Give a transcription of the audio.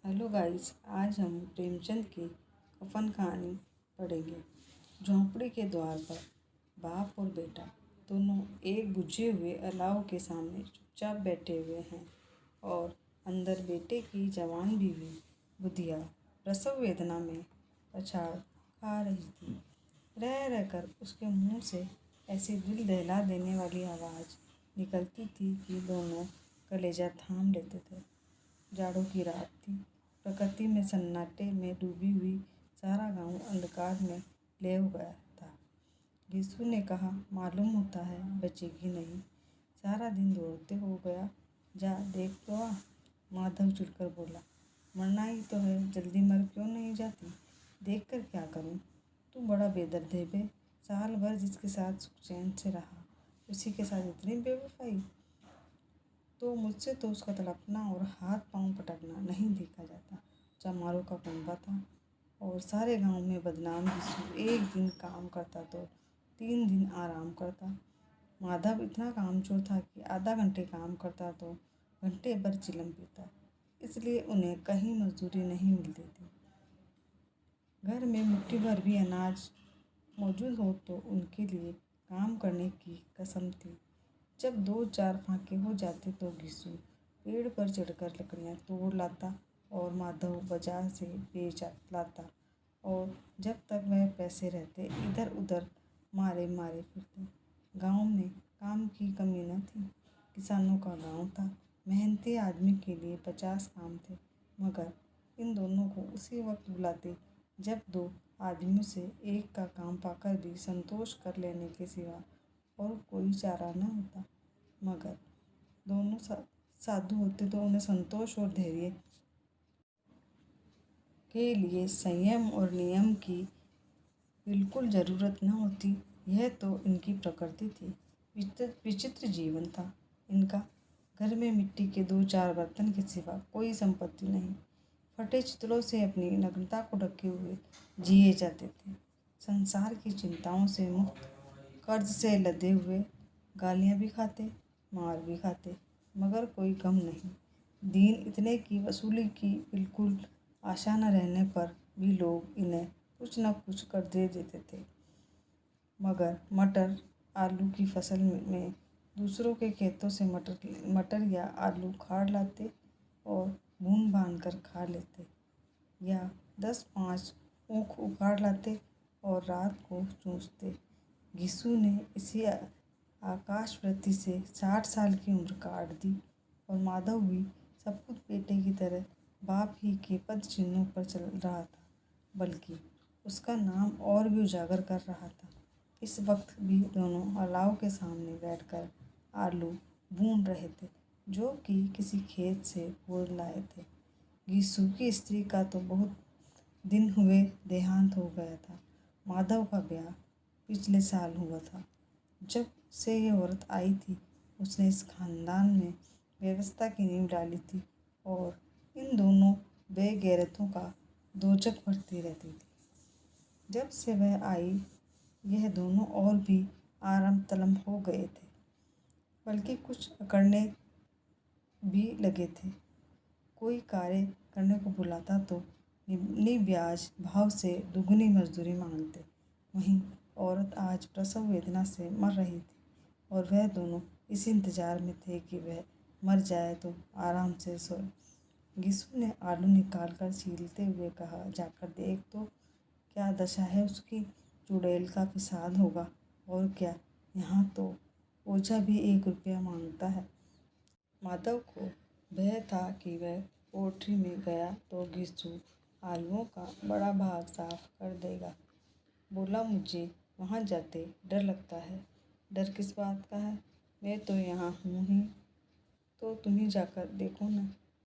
Hello guys, आज हम प्रेमचंद की कफन कहानी पढ़ेंगे। झोंपड़ी के द्वार पर बाप और बेटा दोनों एक बुझे हुए अलाव के सामने चुपचाप बैठे हुए हैं और अंदर बेटे की जवान बीवी बुधिया प्रसव वेदना में पछाड़ खा रही थी। रह रहकर उसके मुंह से ऐसी दिल दहला देने वाली आवाज़ निकलती थी कि दोनों कलेजा थाम लेते थे। जाड़ों की रात थी। प्रकृति में सन्नाटे में डूबी हुई सारा गांव अंधकार में लेव गया था। घीसू ने कहा, मालूम होता है बचेगी नहीं। सारा दिन दौड़ते हो गया, जा देख तो आ। माधव चिढ़कर बोला, मरना ही तो है, जल्दी मर क्यों नहीं जाती? देख कर क्या करूं? तू बड़ा बेदर्द है बे। साल भर जिसके साथ सुख चैन से रहा, उसी के साथ इतनी बेवफाई। तो मुझसे तो उसका तड़पना और हाथ पांव पटकना नहीं देखा जाता। चमारों का कुंबा था और सारे गांव में बदनाम घीसू। एक दिन काम करता तो 3 दिन आराम करता। माधव इतना कामचोर था कि आधा घंटे काम करता तो घंटे भर चिलम पीता, इसलिए उन्हें कहीं मजदूरी नहीं मिलती थी। घर में मुट्ठी भर भी अनाज मौजूद हो तो उनके लिए काम करने की कसम थी। जब 2-4 फाके हो जाते तो घीसू पेड़ पर चढ़कर लकड़ियाँ तोड़ लाता और माधव बाजार से बेच लाता, और जब तक वह पैसे रहते इधर उधर मारे मारे फिरते। गांव में काम की कमी न थी। किसानों का गांव था। मेहनती आदमी के लिए 50 काम थे, मगर इन दोनों को उसी वक्त बुलाते जब 2 आदमियों से एक का काम पाकर भी संतोष कर लेने के सिवा और कोई चारा न होता। मगर दोनों साधु होते तो उन्हें संतोष और धैर्य के लिए संयम और नियम की बिल्कुल ज़रूरत न होती। यह तो इनकी प्रकृति थी। विचित्र जीवन था इनका। घर में मिट्टी के 2-4 बर्तन के सिवा कोई संपत्ति नहीं। फटे चितलों से अपनी नग्नता को ढके हुए जिए जाते थे। संसार की चिंताओं से मुक्त, कर्ज से लदे हुए, गालियाँ भी खाते, मार भी खाते, मगर कोई गम नहीं। दीन इतने की वसूली की बिल्कुल आशा न रहने पर भी लोग इन्हें कुछ न कुछ कर दे देते थे। मगर मटर आलू की फसल में दूसरों के खेतों से मटर या आलू उखाड़ लाते और भून भान कर खा लेते, या 10-5 ऊख उखाड़ लाते और रात को चूसते। घीसू ने इसी आकाशवृत्ति से 60 साल की उम्र काट दी और माधव भी सपूत बेटे की तरह बाप ही के पद चिन्हों पर चल रहा था, बल्कि उसका नाम और भी उजागर कर रहा था। इस वक्त भी दोनों अलाव के सामने बैठकर आलू भून रहे थे, जो कि किसी खेत से तोड़ लाए थे। घीसू की स्त्री का तो बहुत दिन हुए देहांत हो गया था। माधव का ब्याह पिछले साल हुआ था। जब से ये औरत आई थी, उसने इस खानदान में व्यवस्था की नींव डाली थी और इन दोनों बेगैरतों का दोजख भरती रहती थी। जब से वह आई, यह दोनों और भी आराम तलब हो गए थे, बल्कि कुछ अकड़ने भी लगे थे। कोई कार्य करने को बुलाता तो निब्याज भाव से दुगनी मजदूरी मांगते। वहीं औरत आज प्रसव वेदना से मर रही थी और वह दोनों इस इंतजार में थे कि वह मर जाए तो आराम से सोए। घीसू ने आलू निकाल कर छीलते हुए कहा, जाकर देख तो क्या दशा है उसकी। चुड़ैल का फिसाद होगा और क्या। यहाँ तो ओझा भी 1 रुपया मांगता है। माधव को भय था कि वह पोल्ट्री में गया तो घीसू आलुओं का बड़ा भाग साफ कर देगा। बोला, मुझे वहाँ जाते डर लगता है। डर किस बात का है? मैं तो यहाँ हूँ ही, तो तुम ही जाकर देखो ना।